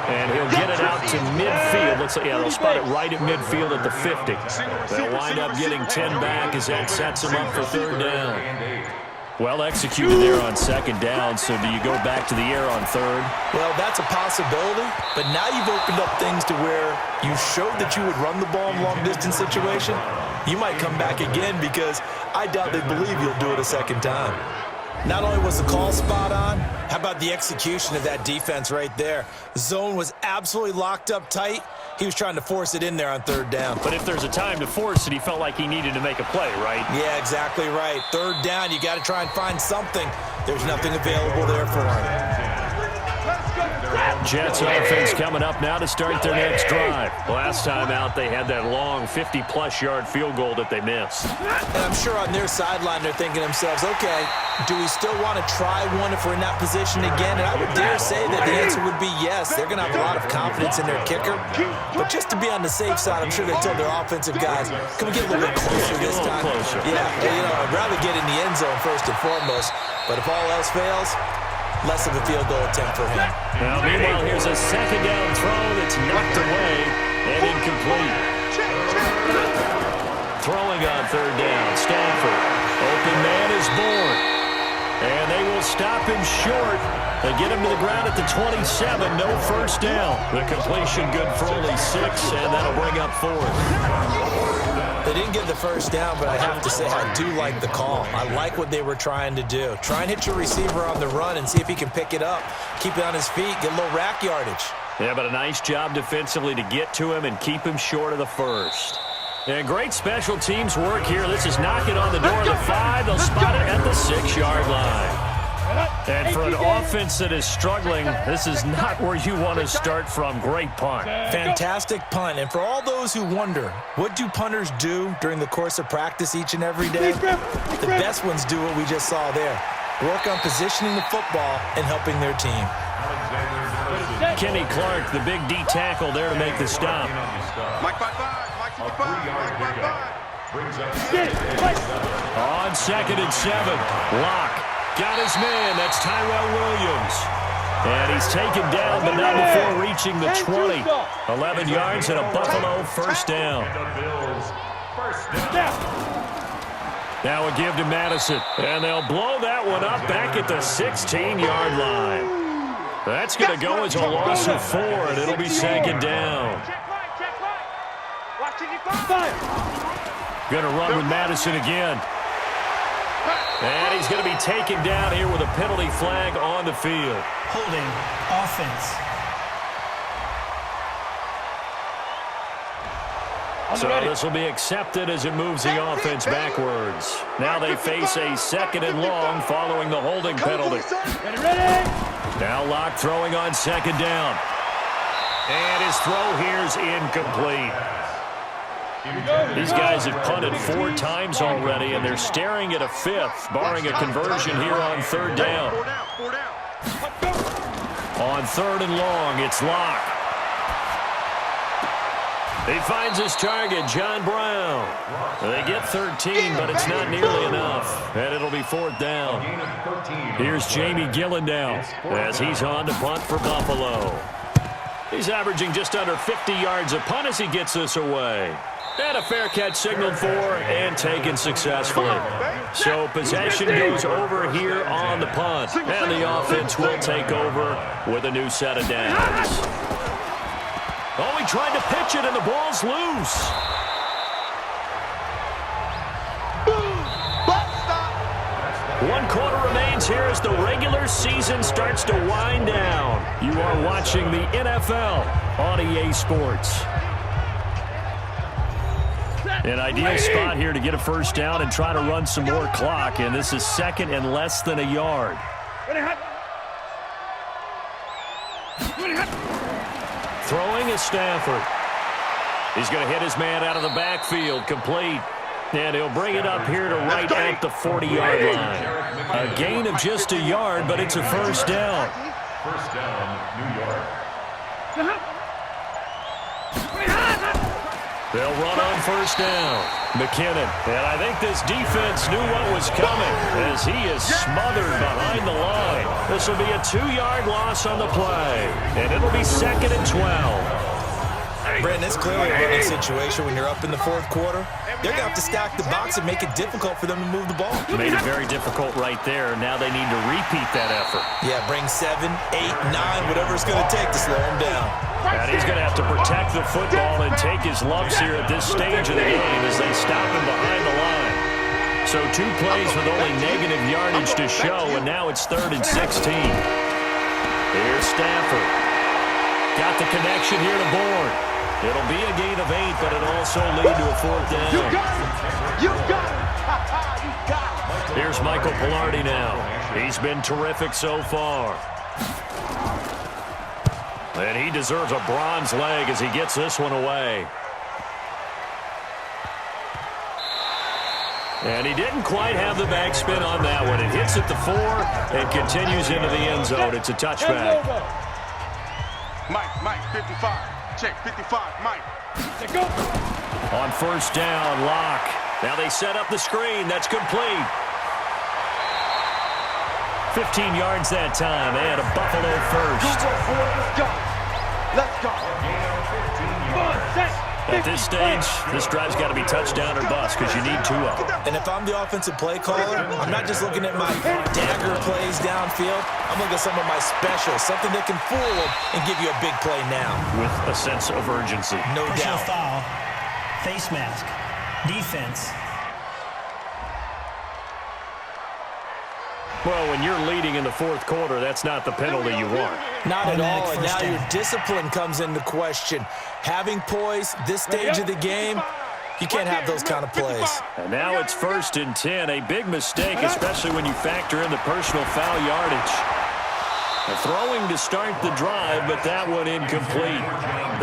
S2: And he'll get it out to midfield. Looks like, yeah, they'll spot it right at midfield at the 50. They'll wind up getting 10 back as that sets them up for third down. Well executed there on second down, so do you go back to the air on third?
S3: Well, that's a possibility, but now you've opened up things to where you showed that you would run the ball in long-distance situation. You might come back again because I doubt they believe you'll do it a second time. Not only was the call spot on, how about the execution of that defense right there? Zone was absolutely locked up tight. He was trying to force it in there on third down.
S2: But if there's a time to force it, he felt like he needed to make a play, right?
S3: Yeah, exactly right. Third down, you got to try and find something. There's nothing available there for him.
S2: Jets offense coming up now to start their next drive. Last time out, they had that long 50-plus yard field goal that they missed.
S3: And I'm sure on their sideline, they're thinking to themselves, okay, do we still want to try one if we're in that position again? And I would dare say that the answer would be yes. They're going to have a lot of confidence in their kicker. But just to be on the safe side, I'm sure they told their offensive guys, can we get a little bit closer this time?
S2: Closer.
S3: Yeah, I'd rather get in the end zone first and foremost. But if all else fails, less of a field goal attempt for him.
S2: Now, meanwhile, here's a second down throw that's knocked away and incomplete. Throwing on third down, Stanford. Open man is born. And they will stop him short. They get him to the ground at the 27. No first down. The completion good for only 6, and that'll bring up 4th.
S3: They didn't get the first down, but I have to say I do like the call. I like what they were trying to do. Try and hit your receiver on the run and see if he can pick it up. Keep it on his feet, get a little rack yardage.
S2: Yeah, but a nice job defensively to get to him and keep him short of the first. And great special teams work here. This is knocking on the door of the 5. They'll spot it at the 6-yard line. And for an offense that is struggling, this is not where you want to start from. Great punt.
S3: Fantastic punt. And for all those who wonder, what do punters do during the course of practice each and every day? The best ones do what we just saw there. Work on positioning the football and helping their team.
S2: Kenny Clark, the big D tackle there to make the stop.
S5: Mike 5-5. Mike 55.
S2: On second and 7, Locke. Got his man. That's Tyrell Williams. And he's taken down, but not before reaching the 20. 11 yards and a Buffalo first down. Now a give to Madison. And they'll blow that one up back at the 16-yard line. That's going to go as a loss of 4, and it'll be second down. Going to run with Madison again. And he's going to be taken down here with a penalty flag on the field.
S6: Holding offense.
S2: So this will be accepted as it moves the offense backwards. Now they face a second and long following the holding penalty. Now Locke throwing on second down. And his throw here's incomplete. These guys have punted 4 times already, and they're staring at a 5th, barring a conversion here on third down. On third and long, it's Locke. He finds his target, John Brown. They get 13, but it's not nearly enough, and it'll be 4th down. Here's Jamie Gillendow as he's on to punt for Buffalo. He's averaging just under 50 yards a punt as he gets this away. And a fair catch signaled for and taken successfully. So possession goes over here on the punt. And the offense will take over with a new set of downs. Oh, he tried to pitch it and the ball's loose. One quarter remains here as the regular season starts to wind down. You are watching the NFL on EA Sports. An ideal spot here to get a first down and try to run some more clock, and this is second and less than a yard. Throwing is Stanford. He's going to hit his man out of the backfield, complete. And he'll bring it up here to right at the 40-yard line. A gain of just a yard, but it's a first down.
S4: First down, New York.
S2: They'll run on first down. McKinnon. And I think this defense knew what was coming as he is smothered behind the line. This will be a 2-yard loss on the play. And it'll be second and 12.
S3: Brandon, it's clearly a running situation when you're up in the fourth quarter. They're going to have to stack the box and make it difficult for them to move the ball.
S2: Made it very difficult right there. Now they need to repeat that effort.
S3: Yeah, bring 7, 8, 9, whatever it's going to take to slow him down.
S2: And he's going to have to protect the football and take his lumps here at this stage of the game as they stop him behind the line. So 2 plays with only negative yardage to show, and now it's 3rd and 16. Here's Stafford. Got the connection here to Bourne. It'll be a gain of 8, but it'll also lead to a 4th down.
S5: You got it! You got it! You got it!
S2: Here's Michael Pilardi now. He's been terrific so far. And he deserves a bronze leg as he gets this one away. And he didn't quite have the backspin on that one. It hits at the 4 and continues into the end zone. It's a touchback.
S5: Mike, 55. Check, 55, Mike. Let's go.
S2: On 1st down, Locke. Now they set up the screen. That's complete. 15 yards that time, and a Buffalo first.
S5: Let's go. Let's go.
S2: At this stage, this drive's got to be touchdown or bust because you need 2 of them.
S3: And if I'm the offensive play caller, I'm not just looking at my dagger plays downfield. I'm looking at some of my specials, something that can fool them and give you a big play now.
S2: With a sense of urgency.
S3: No
S6: Personal
S3: doubt.
S6: foul, face mask, defense.
S2: Well, when you're leading in the 4th quarter, that's not the penalty you want.
S3: Not at all, and now
S6: first
S3: your
S6: down.
S3: discipline comes into question. Having poise, this stage of the game, you can't have those kind of plays.
S2: And now it's 1st and 10, a big mistake, especially when you factor in the personal foul yardage. A throwing to start the drive, but that one incomplete.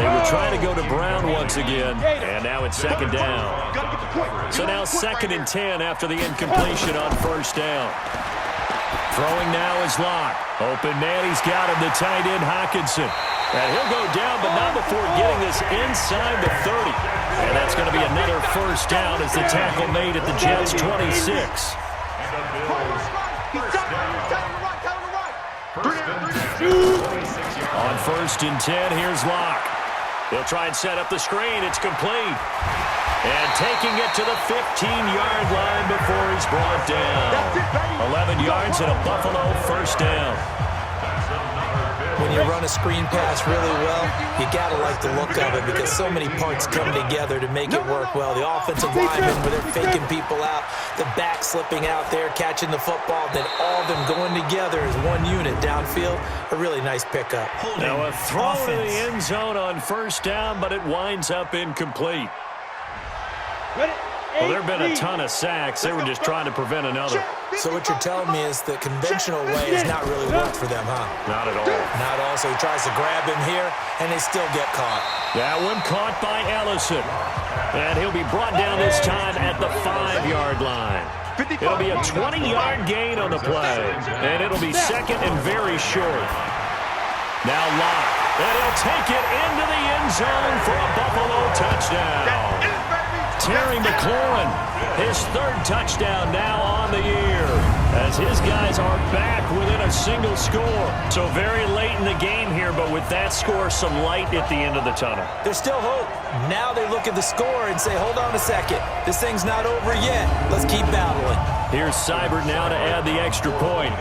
S2: They were trying to go to Brown once again, and now it's 2nd down. So now 2nd and 10 after the incompletion on 1st down. Throwing now is Locke. Open man, he's got him, the tight end Hawkinson. And he'll go down, but not before getting this inside the 30. And that's going to be another 1st down as the tackle made at the Jets' 26. On 1st and 10, here's Locke. He'll try and set up the screen. It's complete. And taking it to the 15-yard line before he's brought down. 11 yards and a Buffalo 1st down.
S3: When you run a screen pass really well, you got to like the look of it because so many parts come together to make it work well. The offensive linemen, where they're faking people out, the back slipping out there, catching the football, then all of them going together as one unit downfield. A really nice pickup.
S2: Now a throw to the end zone on 1st down, but it winds up incomplete. Well, there have been a ton of sacks. They were just trying to prevent another.
S3: So what you're telling me is the conventional way has not really worked for them, huh?
S2: Not at all.
S3: Not all. So he tries to grab him here, and they still get caught.
S2: That one caught by Ellison. And he'll be brought down this time at the 5-yard line. It'll be a 20-yard gain on the play. And it'll be 2nd and very short. Now Locke. And he'll take it into the end zone for a Buffalo touchdown. Terry McLaurin, his 3rd touchdown now on the year, as his guys are back within a single score. So very late in the game here, but with that score, some light at the end of the tunnel.
S3: There's still hope. Now they look at the score and say, hold on a second. This thing's not over yet. Let's keep battling.
S2: Here's Seibert now to add the extra point.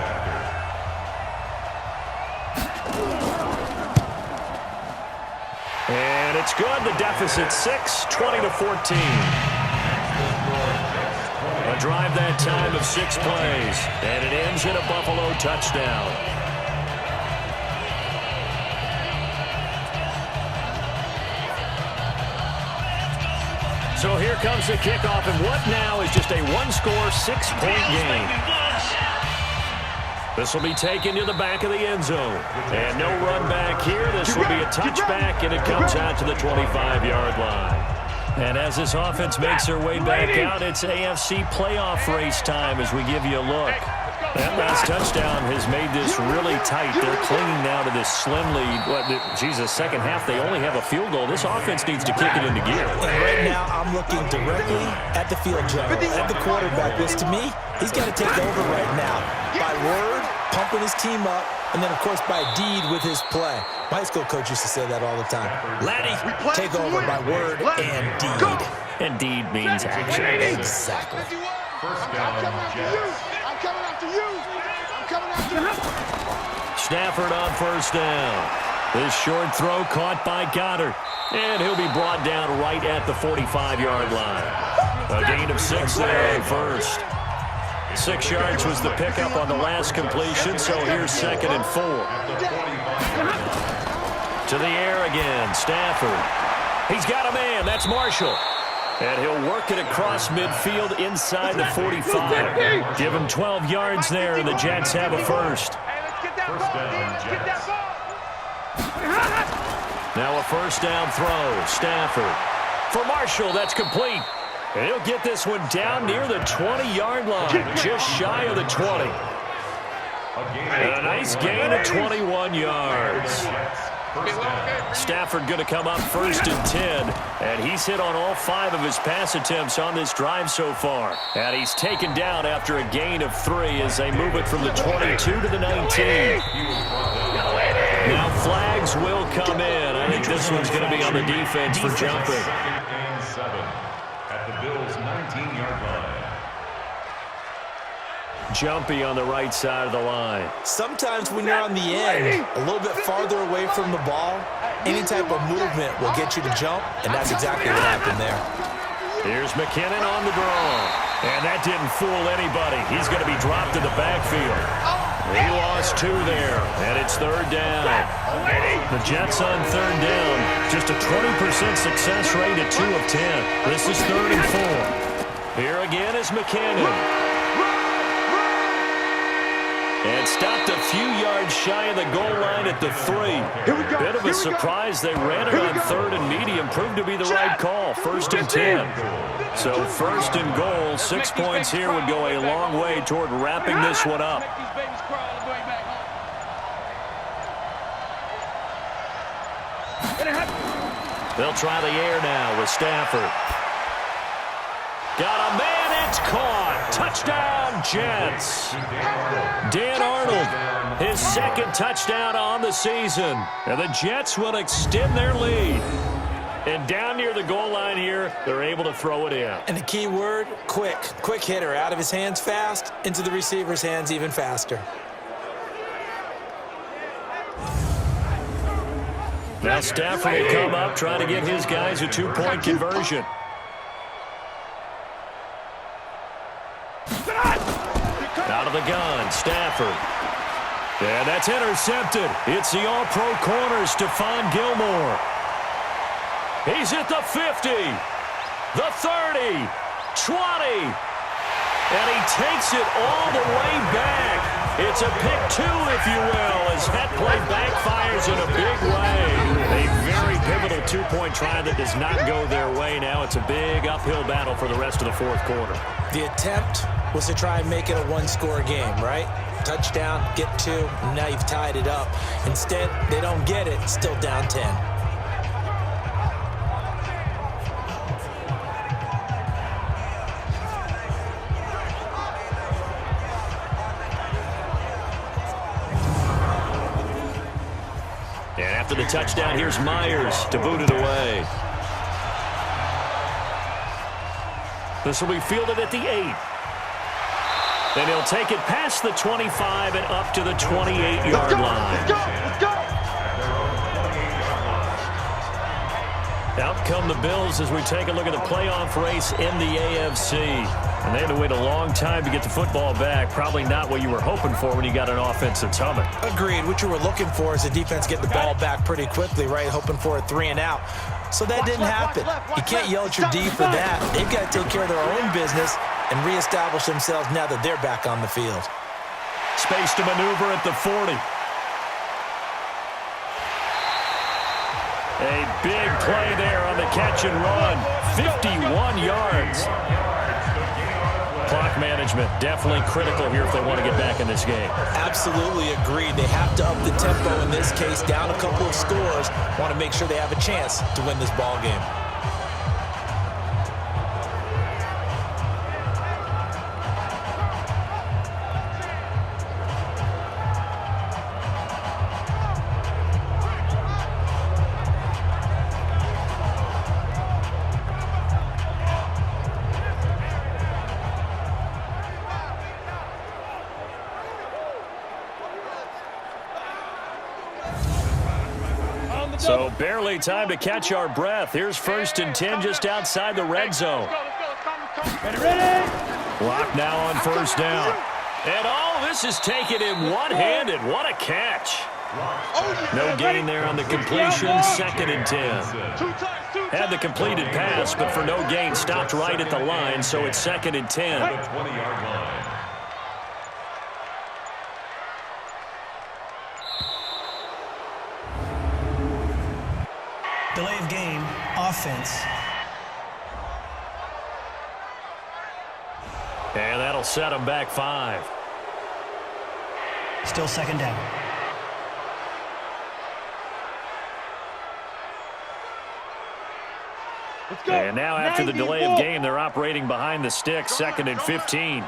S2: And it's good. The deficit 6, 20-14. A drive that time of 6 plays. And it ends in a Buffalo touchdown. So here comes the kickoff, and what now is just a 1-score, 6-point game. This will be taken to the back of the end zone. And no run back here. This will be a touchback, and it comes out to the 25-yard line. And as this offense makes their way back out, it's AFC playoff race time as we give you a look. That last touchdown has made this really tight. They're clinging now to this slim lead. Second half, they only have a field goal. This offense needs to kick it into gear.
S3: And right now, I'm looking directly at the field general, at the quarterback, which to me, he's got to take over right now. By word, pumping his team up, and then, of course, by deed with his play. My high school coach used to say that all the time. Laddie, take over by word and deed.
S2: And deed means action.
S3: Exactly.
S4: First down, Jets.
S5: I'm coming after you. I'm coming after you.
S2: Stafford on first down. This short throw caught by Goddard. And he'll be brought down right at the 45-yard line. A gain of 6 there on first. 6 yards was the pickup on the last completion, so here's 2nd and 4. To the air again, Stafford. He's got a man, that's Marshall. And he'll work it across midfield inside the 45. Give him 12 yards there, and the Jets have a first.
S4: First down, Jets.
S2: Now a first down throw, Stafford. For Marshall, that's complete. And he'll get this one down near the 20-yard line, just shy of the 20. And a nice gain of 21 yards. Stafford going to come up 1st and 10, and he's hit on all 5 of his pass attempts on this drive so far. And he's taken down after a gain of 3 as they move it from the 22 to the 19. Now flags will come in. I think this one's going to be on the defense for jumping.
S4: 2nd and 7 at the Bills' 19-yard line.
S2: Jumpy on the right side of the line.
S3: Sometimes when you're on the end, a little bit farther away from the ball, any type of movement will get you to jump, and that's exactly what happened there.
S2: Here's McKinnon on the draw. And that didn't fool anybody. He's going to be dropped in the backfield. He lost 2 there, and it's 3rd down. The Jets on 3rd down. Just a 20% success rate at 2 of 10. This is 3rd and 4. Here again is McKinnon. And stopped a few yards shy of the goal line at the 3. Bit of a surprise. They ran it on 3rd and medium. Proved to be the right call. 1st and 10. So 1st and goal. 6 points here would go a long way toward wrapping this one up. They'll try the air now with Stafford. Got a man, it's caught. Touchdown, Jets. Dan Arnold, his 2nd touchdown on the season. And the Jets will extend their lead. And down near the goal line here, they're able to throw it in.
S3: And the key word, quick. Quick hitter. Out of his hands fast, into the receiver's hands even faster.
S2: Now Stafford will come up, trying to give his guys a 2-point conversion. Out of the gun, Stafford. And that's intercepted. It's the all-pro corner, Stephon Gilmore. He's at the 50, the 30, 20. And he takes it all the way back. It's a pick 2, if you will, as that play backfires in a big way. A very pivotal 2-point try that does not go their way now. It's a big uphill battle for the rest of the 4th quarter.
S3: The attempt was to try and make it a 1-score game, right? Touchdown, get 2, and now you've tied it up. Instead, they don't get it, still down 10.
S2: And after the touchdown, here's Myers to boot it away. This will be fielded at the 8. And he'll take it past the 25 and up to the 28-yard line.
S5: Let's go!
S2: Out come the Bills as we take a look at the playoff race in the AFC. And they had to wait a long time to get the football back. Probably not what you were hoping for when you got an offense that's humming.
S3: Agreed. What you were looking for is the defense getting the ball back pretty quickly, right? Hoping for a 3 and out. So that didn't happen. You can't yell at your D for that. They've got to take care of their own business and reestablish themselves now that they're back on the field.
S2: Space to maneuver at the 40. A big play there on the catch and run. 51 yards. Clock management definitely critical here if they want to get back in this game.
S3: Absolutely agreed. They have to up the tempo in this case, down a couple of scores. Want to make sure they have a chance to win this ball game.
S2: Barely time to catch our breath. Here's 1st and 10 just outside the red zone. Lock now on 1st down. And all this is taken in one-handed. What a catch. No gain there on the completion. 2nd and 10. Had the completed pass, but for no gain, stopped right at the line, so it's 2nd and 10.
S4: 20-yard line.
S6: Delay of game, offense.
S2: And that'll set him back 5.
S6: Still 2nd down.
S2: And now after the delay of game, they're operating behind the sticks, 2nd and 15.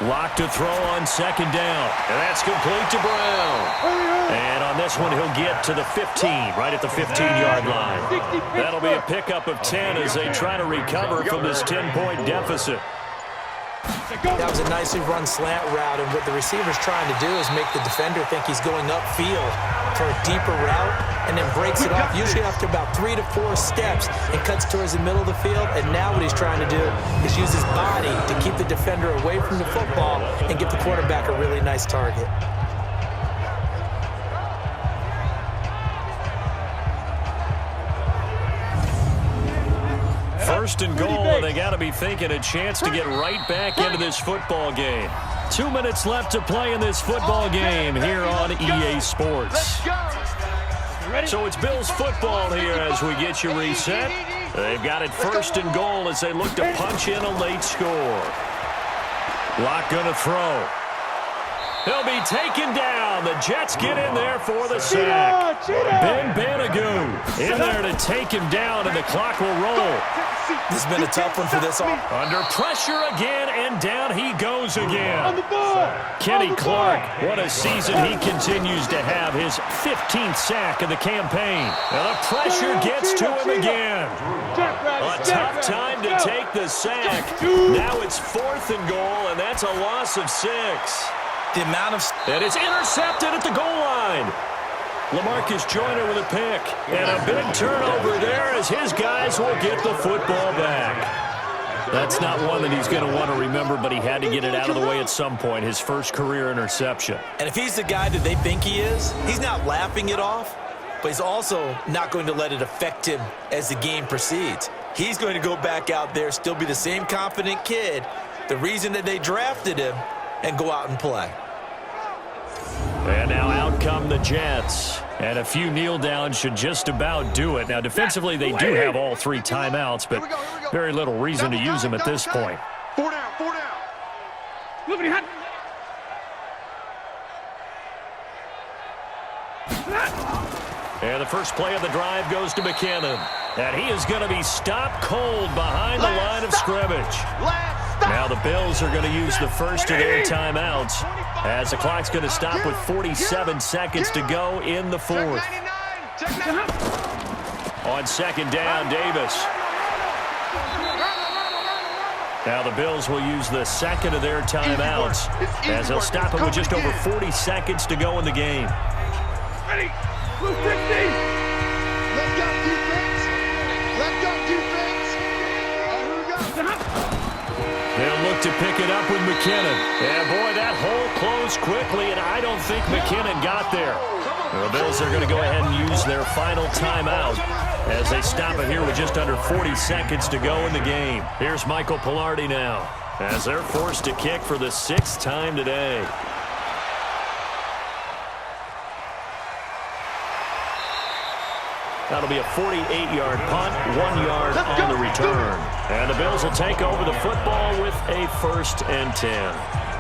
S2: Lock to throw on 2nd down. And that's complete to Brown. And on this one, he'll get to the 15, right at the 15-yard line. That'll be a pickup of 10 as they try to recover from this 10-point deficit.
S3: That was a nicely run slant route, and what the receiver's trying to do is make the defender think he's going upfield for a deeper route, and then breaks it off, usually after about 3 to 4 steps, and cuts towards the middle of the field. And now what he's trying to do is use his body to keep the defender away from the football and give the quarterback a really nice target.
S2: First and goal, and they got to be thinking a chance to get right back into this football game. 2 minutes left to play in this football game here on EA Sports. So it's Bills football here as we get you reset. They've got it 1st and goal as they look to punch in a late score. Lock going to throw. He'll be taken down. The Jets get in there for the sack. Ben Banagoo in there to take him down, and the clock will roll.
S3: This has been a tough one for this offense.
S2: Under pressure again, and down he goes again. Kenny Clark, what a season he continues to have. His 15th sack of the campaign. And the pressure gets to him again. A tough time to take the sack. Now it's 4th and goal, and that's a loss of 6.
S3: The amount of...
S2: And it's intercepted at the goal line. LaMarcus Joyner with a pick. And a big turnover there as his guys will get the football back. That's not one that he's going to want to remember, but he had to get it out of the way at some point, his first career interception.
S3: And if he's the guy that they think he is, he's not laughing it off, but he's also not going to let it affect him as the game proceeds. He's going to go back out there, still be the same confident kid, the reason that they drafted him, and go out and play.
S2: And now out come the Jets. And a few kneel downs should just about do it. Now, defensively, they do have all 3 timeouts, but very little reason to use them at this point.
S5: 4 down, 4 down. Moving your hand.
S2: And the first play of the drive goes to McKinnon. And he is going to be stopped cold behind the line of scrimmage. Now the Bills are going to use the first of their timeouts as the clock's going to stop with 47 seconds to go in the 4th. On 2nd down, Davis. Now the Bills will use the 2nd of their timeouts as they'll stop it with just over 40 seconds to go in the game.
S5: Ready. Blue 50. Let's go defense. Let's go defense. Here we go.
S2: They'll look to pick it up with McKinnon. And boy, that hole closed quickly, and I don't think McKinnon got there. The Bills are going to go ahead and use their final timeout as they stop it here with just under 40 seconds to go in the game. Here's Michael Pilardi now as they're forced to kick for the 6th time today. That'll be a 48-yard punt, 1 yard on the return. And the Bills will take over the football with a 1st and 10.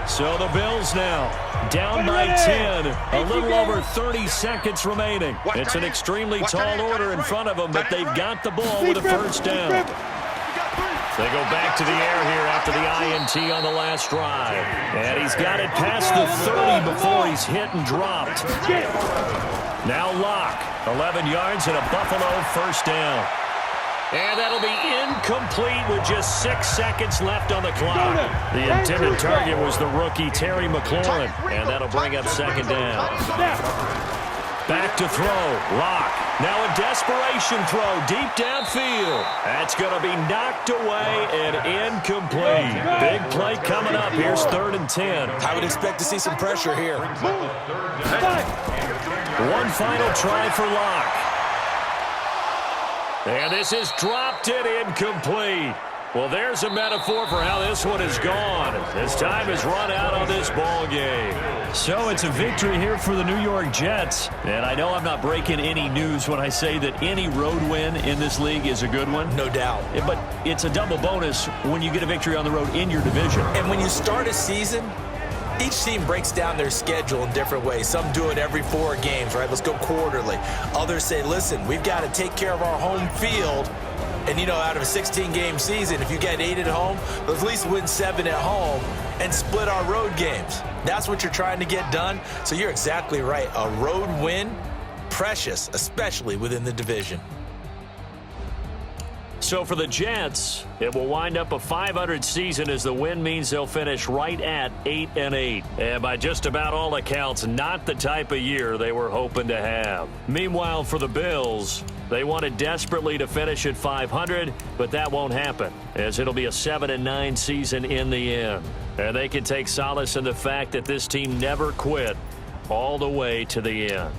S2: So the Bills now down by 10, a little over 30 seconds remaining. It's an extremely tall order in front of them, but they've got the ball with a 1st down. They go back to the air here after the INT on the last drive. And he's got it past the 30 before he's hit and dropped. Now Locke, 11 yards and a Buffalo 1st down. And that'll be incomplete with just 6 seconds left on the clock. The intended target was the rookie Terry McLaurin, and that'll bring up second down. Back to throw. Locke. Now a desperation throw deep downfield. That's going to be knocked away and incomplete. Big play coming up. Here's 3rd and 10.
S3: I would expect to see some pressure here.
S2: One final try for Locke. And this is dropped it incomplete. Well, there's a metaphor for how this one is gone. As time has run out on this ball game. So it's a victory here for the New York Jets. And I know I'm not breaking any news when I say that any road win in this league is a good one.
S3: No doubt.
S2: But it's a double bonus when you get a victory on the road in your division.
S3: And when you start a season, each team breaks down their schedule in different ways. Some do it every 4 games, right? Let's go quarterly. Others say, listen, we've got to take care of our home field. And, you know, out of a 16-game season, if you get 8 at home, let's at least win 7 at home and split our road games. That's what you're trying to get done. So you're exactly right. A road win, precious, especially within the division.
S2: So for the Jets, it will wind up a .500 season as the win means they'll finish right at 8-8. And by just about all accounts, not the type of year they were hoping to have. Meanwhile, for the Bills, they wanted desperately to finish at .500, but that won't happen, as it'll be a 7-9 season in the end. And they can take solace in the fact that this team never quit all the way to the end.